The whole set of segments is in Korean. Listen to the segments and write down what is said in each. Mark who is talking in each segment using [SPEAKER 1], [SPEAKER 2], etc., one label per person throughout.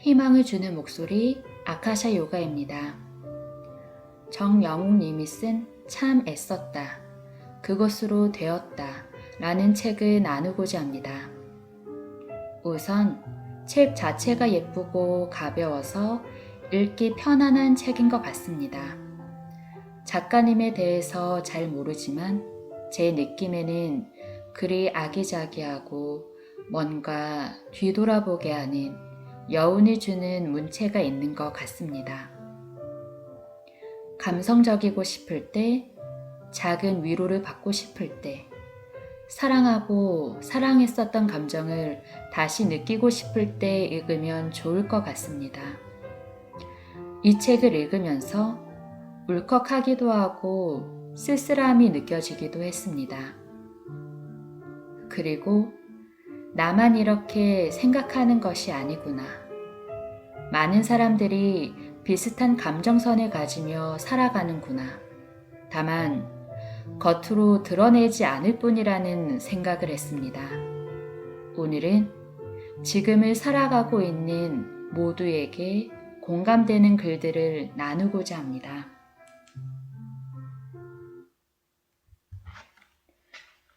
[SPEAKER 1] 희망을 주는 목소리 아카샤 요가입니다. 정영웅님이 쓴 참 애썼다. 그것으로 되었다. 라는 책을 나누고자 합니다. 우선 책 자체가 예쁘고 가벼워서 읽기 편안한 책인 것 같습니다. 작가님에 대해서 잘 모르지만 제 느낌에는 글이 아기자기하고 뭔가 뒤돌아보게 하는 여운을 주는 문체가 있는 것 같습니다. 감성적이고 싶을 때, 작은 위로를 받고 싶을 때, 사랑하고 사랑했었던 감정을 다시 느끼고 싶을 때 읽으면 좋을 것 같습니다. 이 책을 읽으면서 울컥하기도 하고 쓸쓸함이 느껴지기도 했습니다. 그리고 나만 이렇게 생각하는 것이 아니구나. 많은 사람들이 비슷한 감정선을 가지며 살아가는구나. 다만 겉으로 드러내지 않을 뿐이라는 생각을 했습니다. 오늘은 지금을 살아가고 있는 모두에게 공감되는 글들을 나누고자 합니다.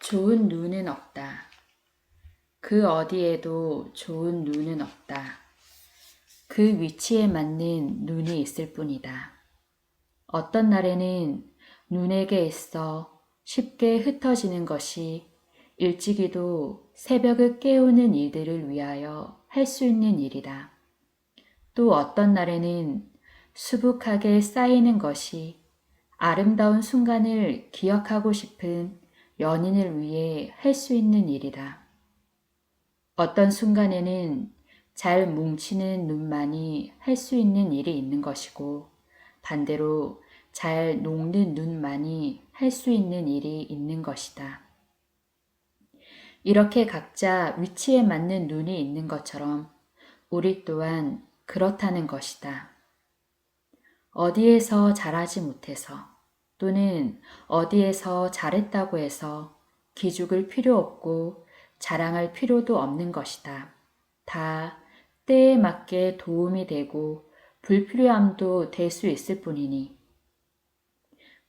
[SPEAKER 1] 좋은 눈은 없다. 그 어디에도 좋은 눈은 없다. 그 위치에 맞는 눈이 있을 뿐이다. 어떤 날에는 눈에게 있어 쉽게 흩어지는 것이 일찍이도 새벽을 깨우는 일들을 위하여 할 수 있는 일이다. 또 어떤 날에는 수북하게 쌓이는 것이 아름다운 순간을 기억하고 싶은 연인을 위해 할 수 있는 일이다. 어떤 순간에는 잘 뭉치는 눈만이 할 수 있는 일이 있는 것이고 반대로 잘 녹는 눈만이 할 수 있는 일이 있는 것이다. 이렇게 각자 위치에 맞는 눈이 있는 것처럼 우리 또한 그렇다는 것이다. 어디에서 잘하지 못해서 또는 어디에서 잘했다고 해서 기죽을 필요 없고 자랑할 필요도 없는 것이다. 다 때에 맞게 도움이 되고 불필요함도 될 수 있을 뿐이니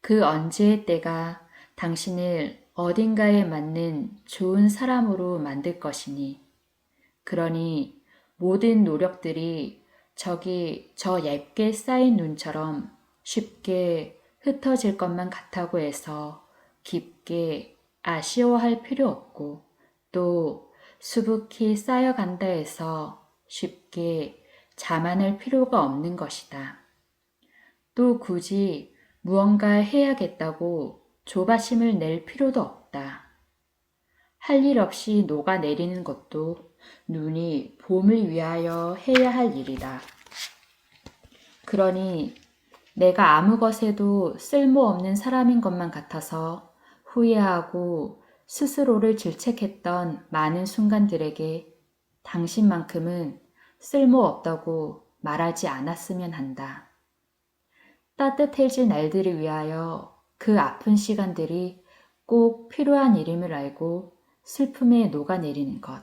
[SPEAKER 1] 그 언제의 때가 당신을 어딘가에 맞는 좋은 사람으로 만들 것이니 그러니 모든 노력들이 저기 저 얇게 쌓인 눈처럼 쉽게 흩어질 것만 같다고 해서 깊게 아쉬워할 필요 없고 또 수북히 쌓여간다 해서 쉽게 자만할 필요가 없는 것이다. 또 굳이 무언가 해야겠다고 조바심을 낼 필요도 없다. 할 일 없이 녹아내리는 것도 눈이 봄을 위하여 해야 할 일이다. 그러니 내가 아무 것에도 쓸모없는 사람인 것만 같아서 후회하고 스스로를 질책했던 많은 순간들에게 당신만큼은 쓸모없다고 말하지 않았으면 한다. 따뜻해질 날들을 위하여 그 아픈 시간들이 꼭 필요한 일임을 알고 슬픔에 녹아내리는 것.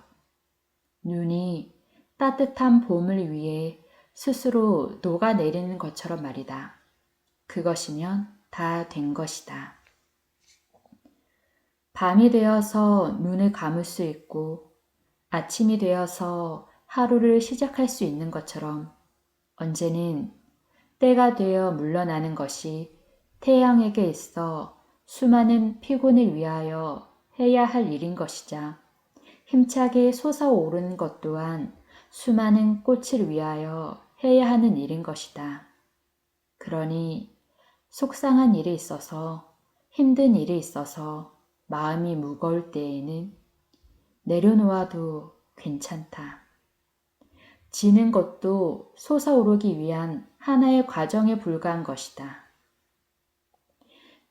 [SPEAKER 1] 눈이 따뜻한 봄을 위해 스스로 녹아내리는 것처럼 말이다. 그것이면 다 된 것이다. 밤이 되어서 눈을 감을 수 있고 아침이 되어서 하루를 시작할 수 있는 것처럼 언제는 때가 되어 물러나는 것이 태양에게 있어 수많은 피곤을 위하여 해야 할 일인 것이자 힘차게 솟아오르는 것 또한 수많은 꽃을 위하여 해야 하는 일인 것이다. 그러니 속상한 일이 있어서 힘든 일이 있어서 마음이 무거울 때에는 내려놓아도 괜찮다. 지는 것도 솟아오르기 위한 하나의 과정에 불과한 것이다.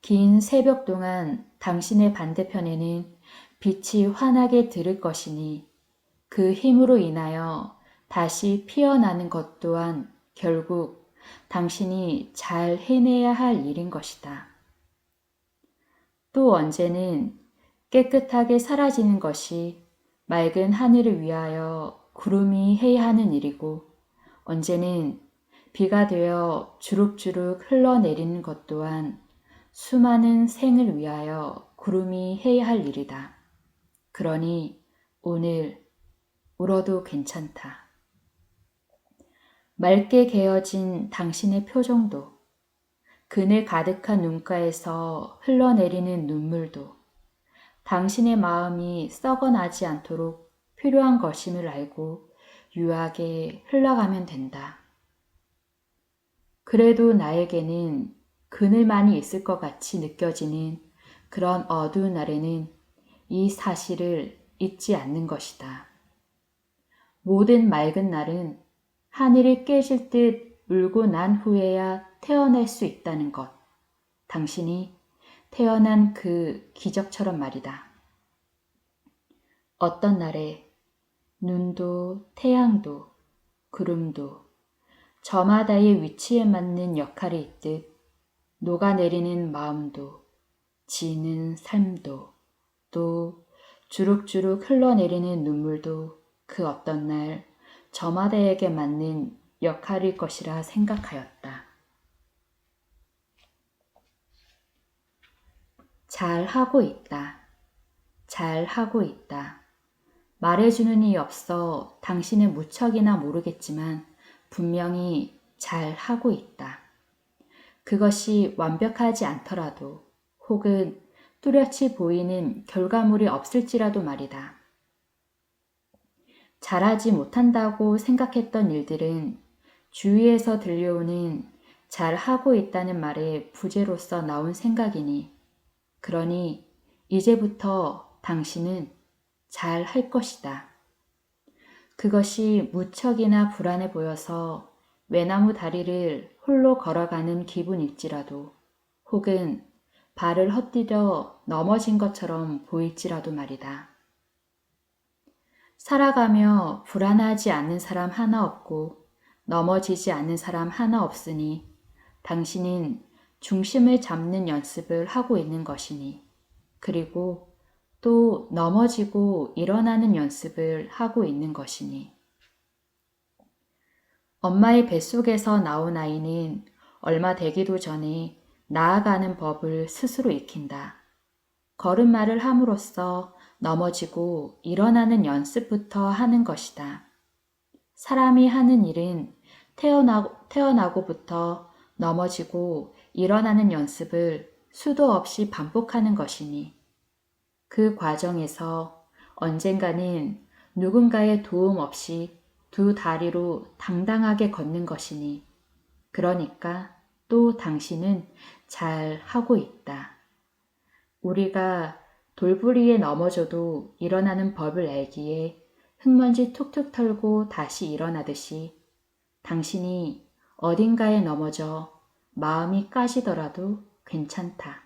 [SPEAKER 1] 긴 새벽 동안 당신의 반대편에는 빛이 환하게 들을 것이니 그 힘으로 인하여 다시 피어나는 것 또한 결국 당신이 잘 해내야 할 일인 것이다. 또 언제는 깨끗하게 사라지는 것이 맑은 하늘을 위하여 구름이 해야 하는 일이고 언제는 비가 되어 주룩주룩 흘러내리는 것 또한 수많은 생을 위하여 구름이 해야 할 일이다. 그러니 오늘 울어도 괜찮다. 맑게 개어진 당신의 표정도, 그늘 가득한 눈가에서 흘러내리는 눈물도 당신의 마음이 썩어나지 않도록 필요한 것임을 알고 유하게 흘러가면 된다. 그래도 나에게는 그늘만이 있을 것 같이 느껴지는 그런 어두운 날에는 이 사실을 잊지 않는 것이다. 모든 맑은 날은 하늘이 깨질 듯 울고 난 후에야 태어날 수 있다는 것. 당신이 태어난 그 기적처럼 말이다. 어떤 날에 눈도 태양도 구름도 저마다의 위치에 맞는 역할이 있듯 녹아내리는 마음도 지는 삶도 또 주룩주룩 흘러내리는 눈물도 그 어떤 날 저마다에게 맞는 역할일 것이라 생각하였다. 잘 하고 있다. 잘 하고 있다. 말해주는 이 없어 당신의 무척이나 모르겠지만 분명히 잘 하고 있다. 그것이 완벽하지 않더라도 혹은 뚜렷이 보이는 결과물이 없을지라도 말이다. 잘하지 못한다고 생각했던 일들은 주위에서 들려오는 잘하고 있다는 말의 부재로서 나온 생각이니, 그러니 이제부터 당신은 잘 할 것이다. 그것이 무척이나 불안해 보여서 외나무 다리를 홀로 걸어가는 기분일지라도 혹은 발을 헛디뎌 넘어진 것처럼 보일지라도 말이다. 살아가며 불안하지 않는 사람 하나 없고 넘어지지 않는 사람 하나 없으니 당신은 중심을 잡는 연습을 하고 있는 것이니, 그리고 또 넘어지고 일어나는 연습을 하고 있는 것이니. 엄마의 뱃속에서 나온 아이는 얼마 되기도 전에 나아가는 법을 스스로 익힌다. 걸음마를 함으로써 넘어지고 일어나는 연습부터 하는 것이다. 사람이 하는 일은 태어나고부터 넘어지고 일어나는 연습을 수도 없이 반복하는 것이니 그 과정에서 언젠가는 누군가의 도움 없이 두 다리로 당당하게 걷는 것이니, 그러니까 또 당신은 잘 하고 있다. 우리가 돌부리에 넘어져도 일어나는 법을 알기에 흙먼지 툭툭 털고 다시 일어나듯이 당신이 어딘가에 넘어져 마음이 까지더라도 괜찮다.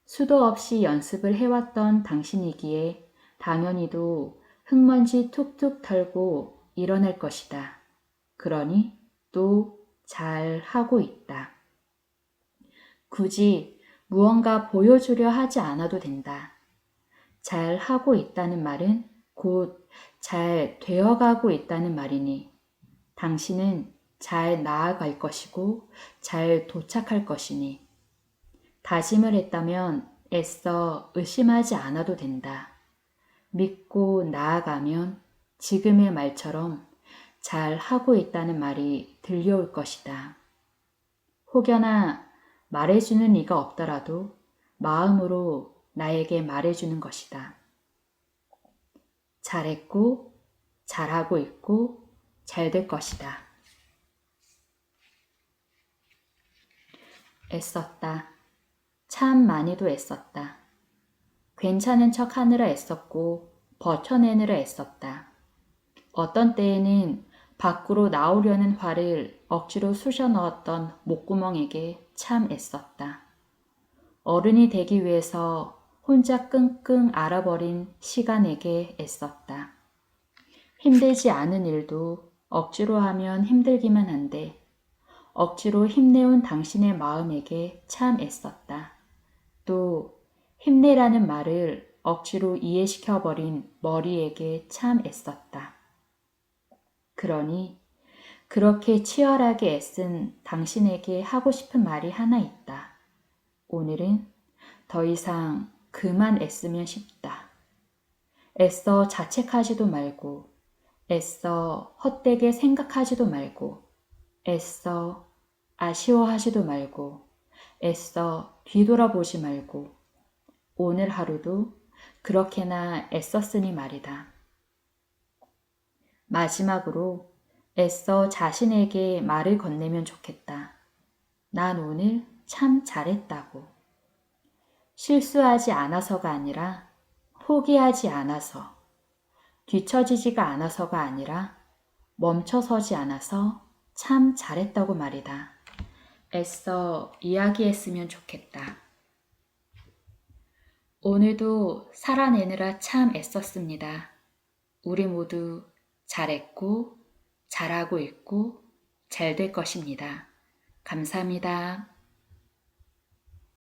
[SPEAKER 1] 수도 없이 연습을 해왔던 당신이기에 당연히도 흙먼지 툭툭 털고 일어날 것이다. 그러니 또 잘 하고 있다. 굳이 무언가 보여주려 하지 않아도 된다. 잘 하고 있다는 말은 곧 잘 되어가고 있다는 말이니 당신은 잘 나아갈 것이고 잘 도착할 것이니 다짐을 했다면 애써 의심하지 않아도 된다. 믿고 나아가면 지금의 말처럼 잘 하고 있다는 말이 들려올 것이다. 혹여나 말해주는 이가 없더라도 마음으로 나에게 말해주는 것이다. 잘했고, 잘하고 있고, 잘 될 것이다. 애썼다. 참 많이도 애썼다. 괜찮은 척 하느라 애썼고, 버텨내느라 애썼다. 어떤 때에는 밖으로 나오려는 화를 억지로 쑤셔 넣었던 목구멍에게 참 애썼다. 어른이 되기 위해서 혼자 끙끙 앓아버린 시간에게 애썼다. 힘들지 않은 일도 억지로 하면 힘들기만 한데 억지로 힘내온 당신의 마음에게 참 애썼다. 또 힘내라는 말을 억지로 이해시켜버린 머리에게 참 애썼다. 그러니 그렇게 치열하게 애쓴 당신에게 하고 싶은 말이 하나 있다. 오늘은 더 이상 그만 애쓰면 싶다. 애써 자책하지도 말고, 애써 헛되게 생각하지도 말고, 애써 아쉬워하지도 말고, 애써 뒤돌아보지 말고, 오늘 하루도 그렇게나 애썼으니 말이다. 마지막으로 애써 자신에게 말을 건네면 좋겠다. 난 오늘 참 잘했다고. 실수하지 않아서가 아니라, 포기하지 않아서, 뒤처지지가 않아서가 아니라, 멈춰서지 않아서 참 잘했다고 말이다. 애써 이야기했으면 좋겠다. 오늘도 살아내느라 참 애썼습니다. 우리 모두 잘했고, 잘하고 있고, 잘 될 것입니다. 감사합니다.